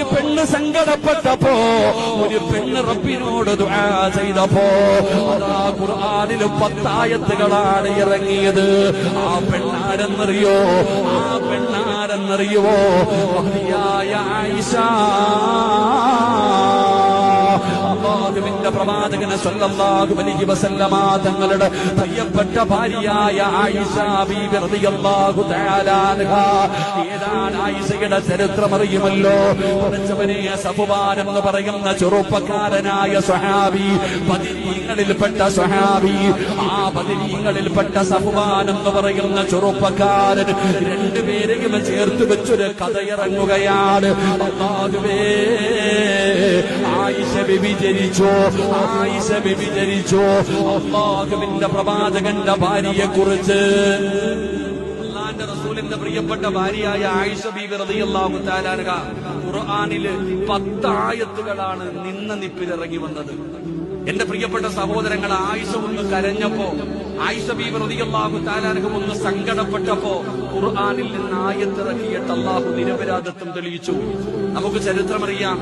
ഒരു പെണ്ണ് സങ്കടപ്പെട്ടപ്പോ ഒരു പെണ്ണ് റബ്ബിനോട് ദുആ ചെയ്തപ്പോ അതാ ഖുർആനിൽ 10 ആയത്തുകളാണ് ഇറങ്ങിയത്. ആ പെണ്ണാരെന്നറിയോ? ആ പെണ്ണാരെന്നറിയോ? മഹദിയായ ആയിഷ. അല്ലാഹുവിന്റെ പ്രവാചകൻ സല്ലല്ലാഹു അലൈഹി വസല്ലമ തങ്ങളുടെ പ്രിയപ്പെട്ട ഭാര്യയായ ആയിഷ ബീബി റളിയല്ലാഹു തആല അൻഹാ. ഏതാണ് ആയിഷയുടെ ചരിത്രം അറിയുമല്ലോ? പഠിച്ചവനെ, സഫ്വാൻ എന്ന് പറയുന്ന ചെറുപ്പക്കാരനായ സ്വഹാബി, ബദരീങ്ങളിൽപ്പെട്ട സ്വഹാബി. ആ ബദരീങ്ങളിൽപ്പെട്ട സഫ്വാൻ എന്ന് പറയുന്ന ചെറുപ്പക്കാരൻ രണ്ടുപേരെയും ചേർത്ത് വെച്ചൊരു കഥയിറങ്ങുകയാണ്. അല്ലാഹുവേ, ആയിഷ ബിബി ജനിച്ചു. ആയിഷ ബിബി ജനിച്ചു. അല്ലാഹുവിന്റെ പ്രവാചകന്റെ ഭാര്യയെ കുറിച്ച്, അല്ലാഹുവിന്റെ റസൂലിന്റെ പ്രിയപ്പെട്ട ഭാര്യയായ ആയിഷ ബീബി റളിയല്ലാഹു തആല അൻഹ ഖുർആനില് 10 ആയത്തുകളാണ് നിന്ന നിപ്പിലിറങ്ങി വന്നത്. എന്റെ പ്രിയപ്പെട്ട സഹോദരങ്ങൾ, ആയിഷ ഒന്ന് കരഞ്ഞപ്പോ, ആയിഷ ബീബി റളിയല്ലാഹു തആല അൻഹ ഒന്ന് സങ്കടപ്പെട്ടപ്പോ ഖുർആനിൽ നിന്ന് ആയത്തിറക്കിയിട്ട് അല്ലാഹു നിരപരാധിത്വം തെളിയിച്ചു. നമുക്ക് ചരിത്രമറിയാം.